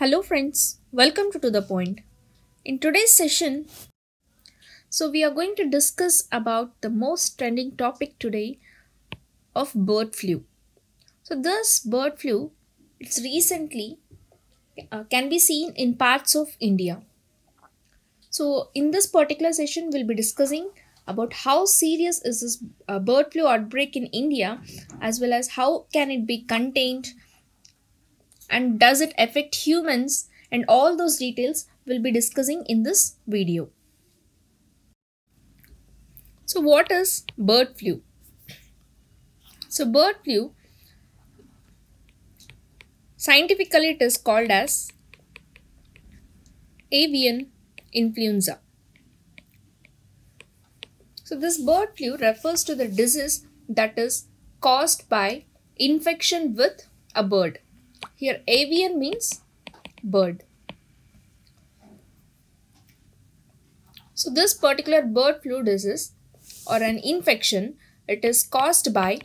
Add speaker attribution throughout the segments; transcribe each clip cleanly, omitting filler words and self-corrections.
Speaker 1: Hello friends, welcome to the Point. In today's session, we are going to discuss about the most trending topic today of bird flu. So this bird flu, it's recently can be seen in parts of India. So in this particular session, we'll be discussing about how serious is this bird flu outbreak in India, as well as how can it be contained and does it affect humans, and all those details we'll be discussing in this video. So what is bird flu? So bird flu, scientifically it is called as avian influenza. So this bird flu refers to the disease that is caused by infection with a bird. Here avian means bird. So this particular bird flu disease or an infection, it is caused by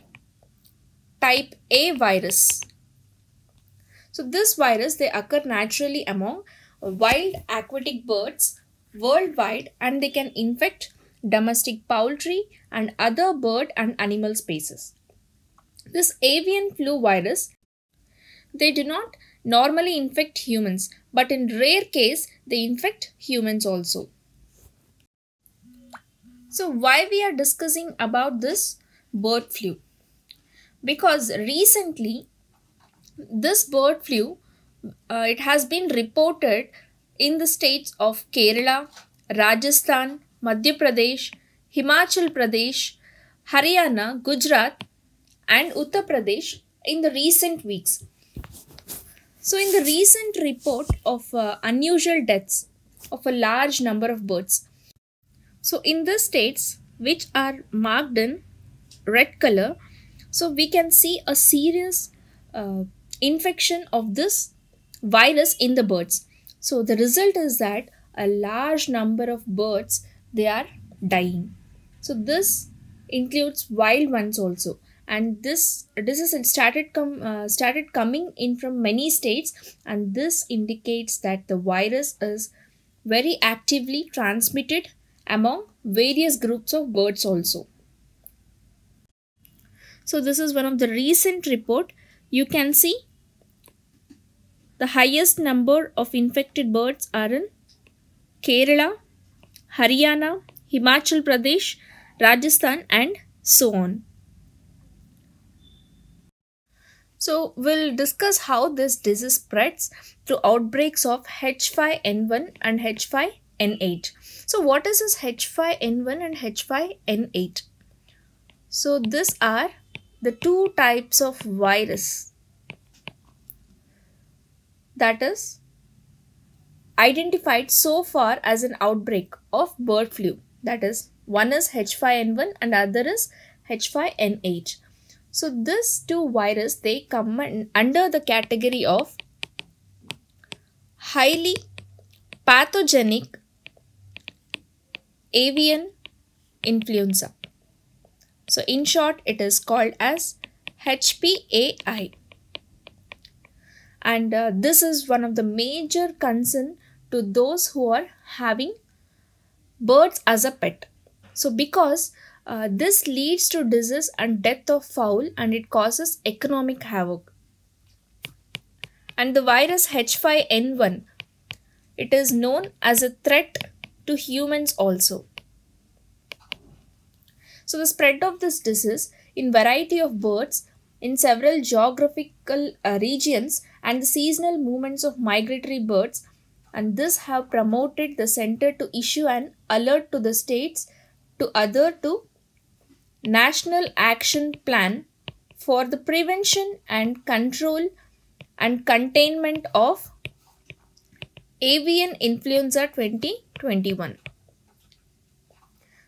Speaker 1: type A virus. So this virus, they occur naturally among wild aquatic birds worldwide, and they can infect domestic poultry and other bird and animal species. This avian flu virus, they do not normally infect humans, but in rare case they infect humans also. So why we are discussing about this bird flu? Because recently this bird flu, it has been reported in the states of Kerala, Rajasthan, Madhya Pradesh, Himachal Pradesh, Haryana, Gujarat and Uttar Pradesh in the recent weeks. So in the recent report of unusual deaths of a large number of birds. So in the states which are marked in red color, so we can see a serious infection of this virus in the birds. So the result is that a large number of birds, they are dying. So this includes wild ones also, and this disease started coming in from many states, and this indicates that the virus is very actively transmitted among various groups of birds also. So this is one of the recent report. You can see the highest number of infected birds are in Kerala, Haryana, Himachal Pradesh, Rajasthan and so on. So we'll discuss how this disease spreads through outbreaks of H5N1 and H5N8. So what is this H5N1 and H5N8? So these are the two types of virus that is identified so far as an outbreak of bird flu. That is, one is H5N1 and other is H5N8. So these two viruses, they come under the category of highly pathogenic avian influenza. So in short, it is called as HPAI. And this is one of the major concern to those who are having birds as a pet. So because this leads to disease and death of fowl, and it causes economic havoc. And the virus H5N1, it is known as a threat to humans also. So the spread of this disease in variety of birds in several geographical regions and the seasonal movements of migratory birds, and this have promoted the center to issue an alert to the states to National Action Plan for the prevention and control and containment of avian influenza 2021.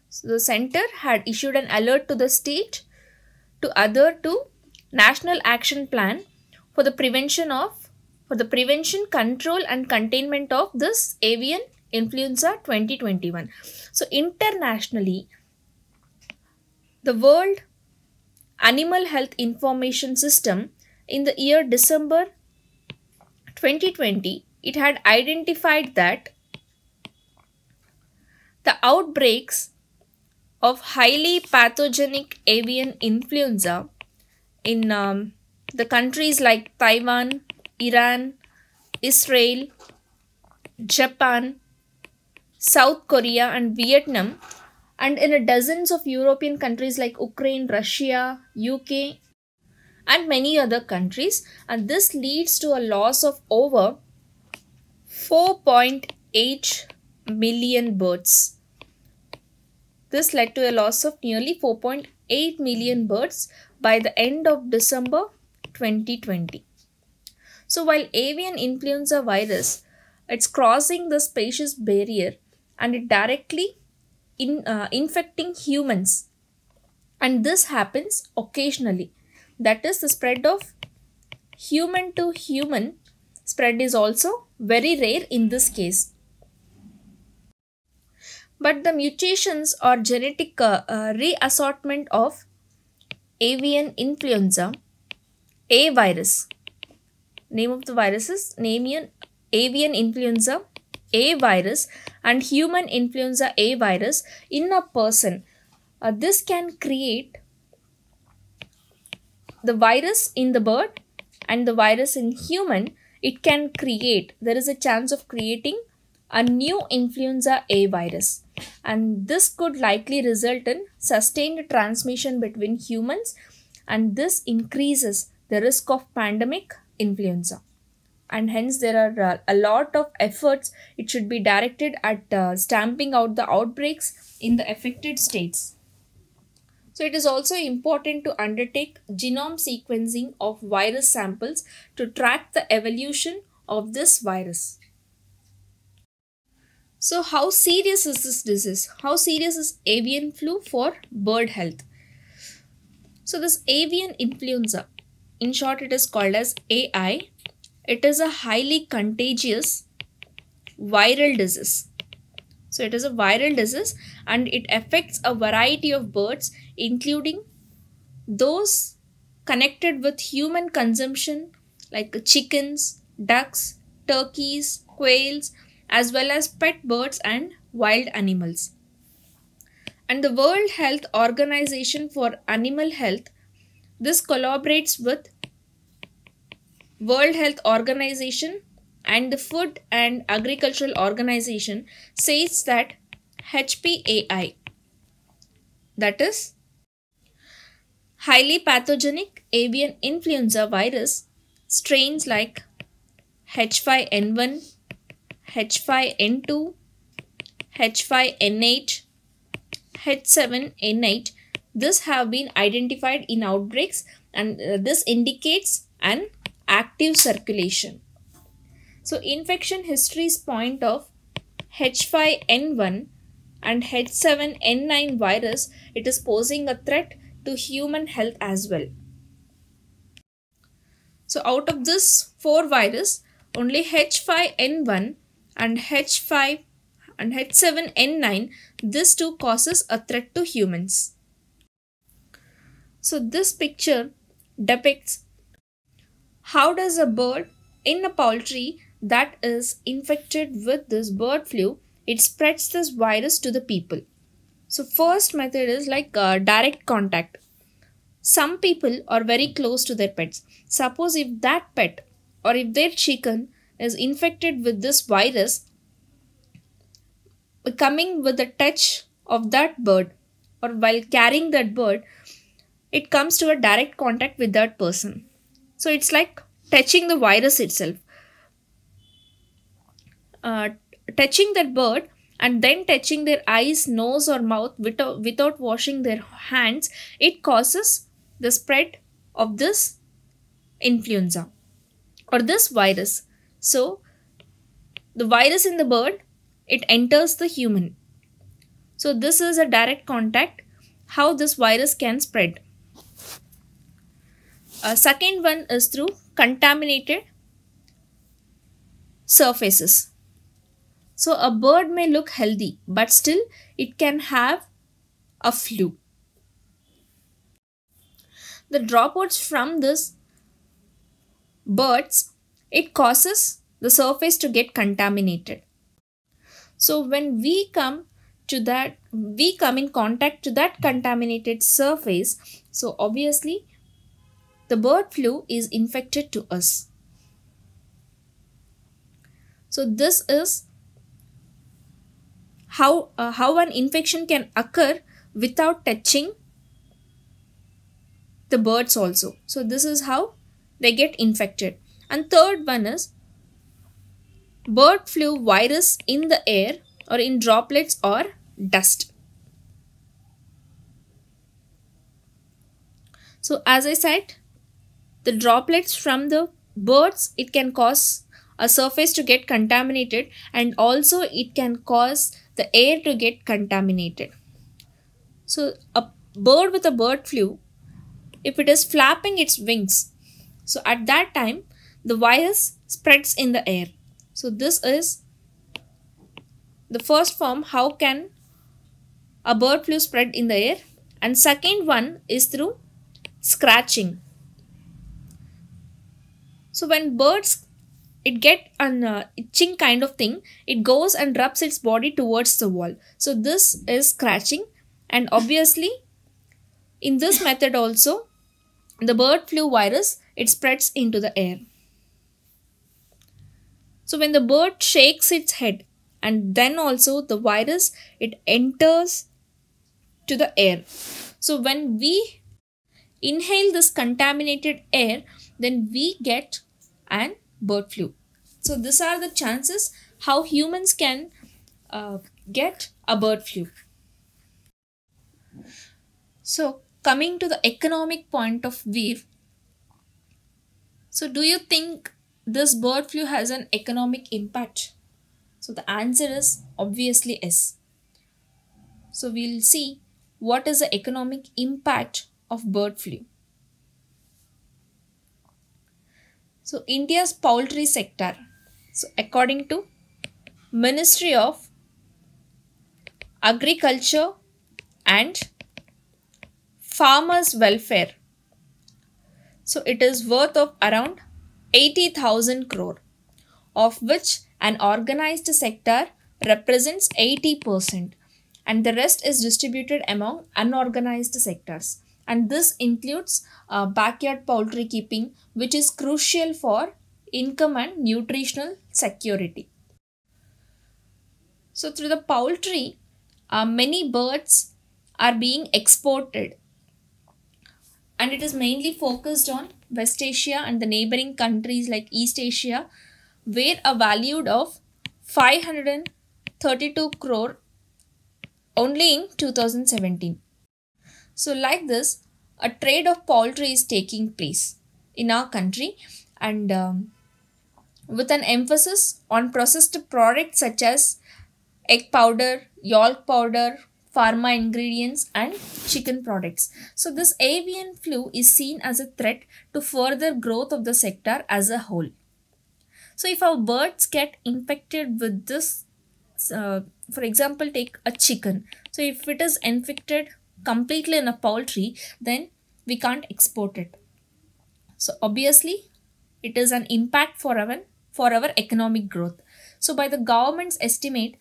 Speaker 1: So the center had issued an alert to the state to National Action Plan for the prevention, control and containment of this avian influenza 2021. So internationally, the World Animal Health Information System in the year December 2020 it had identified that the outbreaks of highly pathogenic avian influenza in the countries like Taiwan, Iran, Israel, Japan, South Korea, and Vietnam, and in a dozens of European countries like Ukraine, Russia, UK, and many other countries, and this leads to a loss of over 4.8 million birds. This led to a loss of nearly 4.8 million birds by the end of December 2020. So while avian influenza virus, it's crossing the species barrier and it directly infecting humans, and this happens occasionally. That is, the spread of human to human spread is also very rare in this case. But the mutations or genetic reassortment of avian influenza A virus, name of the virus is avian influenza A virus and human influenza A virus in a person. This can create the virus in the bird and the virus in human. It can create, there is a chance of creating a new influenza A virus, and this could likely result in sustained transmission between humans, and this increases the risk of pandemic influenza. And hence there are a lot of efforts it should be directed at stamping out the outbreaks in the affected states. So it is also important to undertake genome sequencing of virus samples to track the evolution of this virus. So how serious is this disease? How serious is avian flu for bird health? So this avian influenza, in short it is called as AI, it is a highly contagious viral disease. So it is a viral disease and it affects a variety of birds, including those connected with human consumption like chickens, ducks, turkeys, quails, as well as pet birds and wild animals. And the World Health Organization for Animal Health, this collaborates with World Health Organization and the Food and Agricultural Organization, says that HPAI, that is highly pathogenic avian influenza virus, strains like H5N1, H5N2, H5N8, H7N8, this have been identified in outbreaks, and this indicates an active circulation. So infection histories point of H5N1 and H7N9 virus, it is posing a threat to human health as well. So out of this 4 virus, only H5N1 and H5 and H7N9, this too causes a threat to humans. So this picture depicts how does a bird in a poultry that is infected with this bird flu, it spreads this virus to the people. So first method is like direct contact. Some people are very close to their pets. Suppose if that pet or if their chicken is infected with this virus, coming with the touch of that bird or while carrying that bird, it comes to a direct contact with that person. So it's like touching the virus itself. Touching that bird and then touching their eyes, nose or mouth without washing their hands, it causes the spread of this influenza or this virus. So the virus in the bird, it enters the human. So this is a direct contact, how this virus can spread. Second one is through contaminated surfaces. So a bird may look healthy, but still it can have a flu. The dropouts from this birds, it causes the surface to get contaminated. So when we come in contact to that contaminated surface, so obviously the bird flu is infected to us. So this is how an infection can occur without touching the birds also. So this is how they get infected. And third one is bird flu virus in the air or in droplets or dust. So as I said, the droplets from the birds, it can cause a surface to get contaminated, and also it can cause the air to get contaminated. So a bird with a bird flu, if it is flapping its wings, so at that time the virus spreads in the air. So this is the first form, how can a bird flu spread in the air. And second one is through scratching. So when birds, it get an itching kind of thing, it goes and rubs its body towards the wall. So this is scratching, and obviously in this method also the bird flu virus, it spreads into the air. So when the bird shakes its head, and then also the virus, it enters to the air. So when we inhale this contaminated air, then we get an bird flu. So these are the chances how humans can get a bird flu. So coming to the economic point of view, so do you think this bird flu has an economic impact? So the answer is obviously yes. So we'll see what is the economic impact of bird flu. So India's poultry sector. So according to Ministry of Agriculture and Farmers Welfare, so it is worth of around 80,000 crore, of which an organized sector represents 80%, and the rest is distributed among unorganized sectors. And this includes backyard poultry keeping, which is crucial for income and nutritional security. So through the poultry, many birds are being exported, and it is mainly focused on West Asia and the neighboring countries like East Asia, where a valued of 532 crore only in 2017. So like this, a trade of poultry is taking place in our country, and with an emphasis on processed products such as egg powder, yolk powder, pharma ingredients and chicken products. So this avian flu is seen as a threat to further growth of the sector as a whole. So if our birds get infected with this, for example, take a chicken. So if it is infected completely in a poultry, then we can't export it. So obviously it is an impact for our economic growth. So by the government's estimate,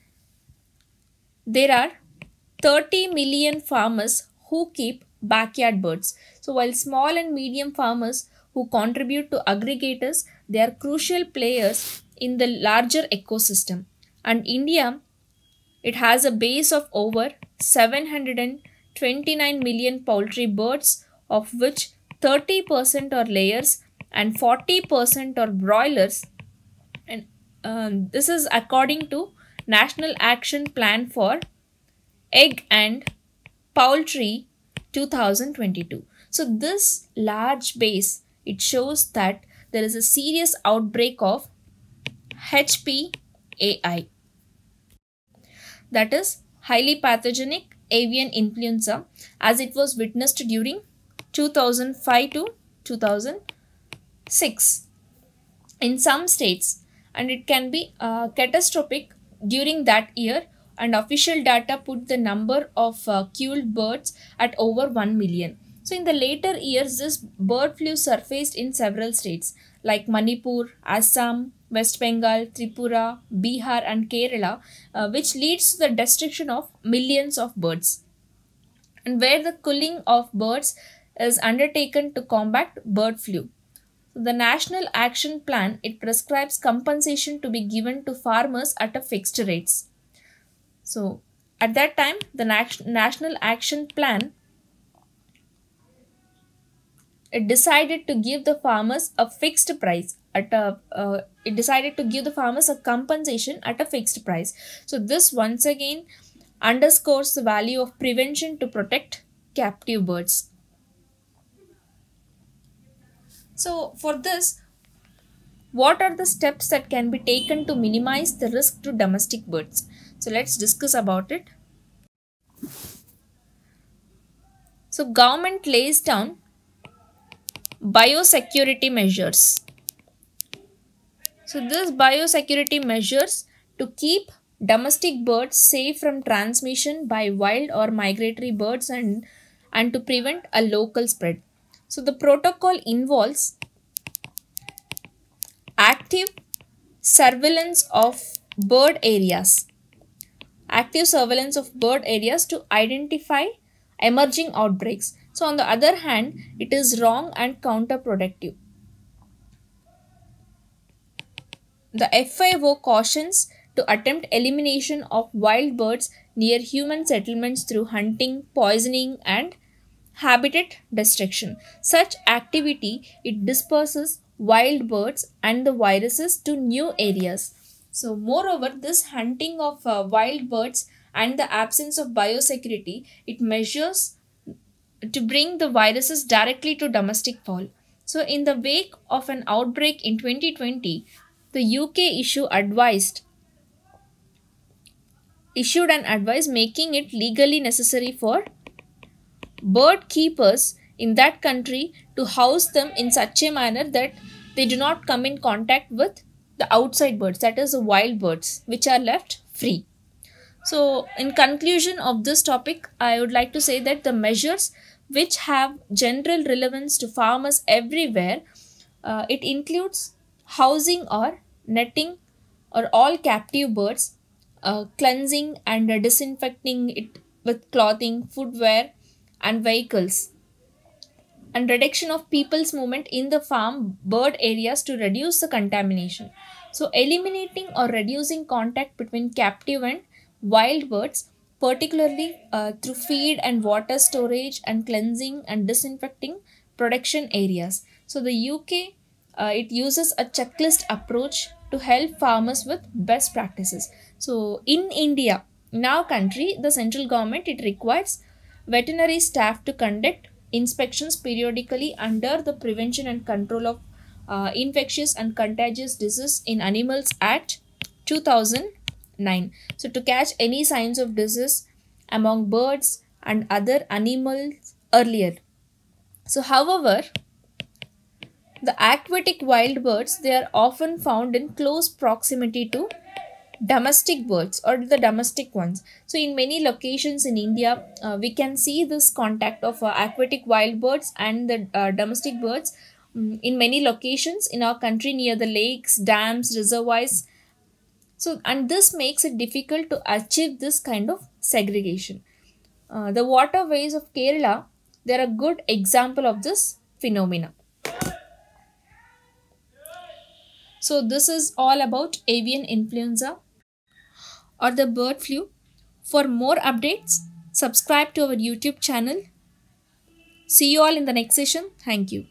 Speaker 1: there are 30 million farmers who keep backyard birds. So while small and medium farmers who contribute to aggregators, they are crucial players in the larger ecosystem. And India, it has a base of over 729 million poultry birds, of which 30% are layers and 40% are broilers. And this is according to National Action Plan for Egg and Poultry 2022. So this large base, it shows that there is a serious outbreak of HPAI, that is highly pathogenic avian influenza, as it was witnessed during 2005 to 2006 in some states, and it can be catastrophic during that year, and official data put the number of killed birds at over 1 million. So in the later years, this bird flu surfaced in several states like Manipur, Assam, West Bengal, Tripura, Bihar, and Kerala, which leads to the destruction of millions of birds. And where the culling of birds is undertaken to combat bird flu. So the National Action Plan, it prescribes compensation to be given to farmers at a fixed rates. So at that time, the National Action Plan, it decided to give the farmers a fixed price at a it decided to give the farmers a compensation at a fixed price. So this once again underscores the value of prevention to protect captive birds. So for this, what are the steps that can be taken to minimize the risk to domestic birds? So let's discuss about it. So government lays down biosecurity measures. So these biosecurity measures to keep domestic birds safe from transmission by wild or migratory birds and to prevent a local spread. So the protocol involves active surveillance of bird areas. Active surveillance of bird areas to identify emerging outbreaks. So on the other hand, it is wrong and counterproductive. The FAO cautions to attempt elimination of wild birds near human settlements through hunting, poisoning, and habitat destruction. Such activity, it disperses wild birds and the viruses to new areas. So moreover, this hunting of wild birds and the absence of biosecurity, it measures to bring the viruses directly to domestic fowl. So in the wake of an outbreak in 2020, the UK issued an advice making it legally necessary for bird keepers in that country to house them in such a manner that they do not come in contact with the outside birds, that is the wild birds, which are left free. So in conclusion of this topic, I would like to say that the measures which have general relevance to farmers everywhere, it includes housing or netting or all captive birds, cleansing and disinfecting it with clothing, footwear, and vehicles, and reduction of people's movement in the farm bird areas to reduce the contamination. So eliminating or reducing contact between captive and wild birds, particularly through feed and water storage and cleansing and disinfecting production areas. So the UK, it uses a checklist approach to help farmers with best practices. So in India, in our country, the central government, it requires veterinary staff to conduct inspections periodically under the Prevention and Control of Infectious and Contagious Disease in Animals Act 2009. So to catch any signs of disease among birds and other animals earlier. So however, the aquatic wild birds, they are often found in close proximity to domestic birds or the domestic ones. So in many locations in India, we can see this contact of aquatic wild birds and the domestic birds in many locations in our country near the lakes, dams, reservoirs. So and this makes it difficult to achieve this kind of segregation. The waterways of Kerala, they are a good example of this phenomena. So this is all about avian influenza or the bird flu. For more updates, subscribe to our YouTube channel. See you all in the next session. Thank you.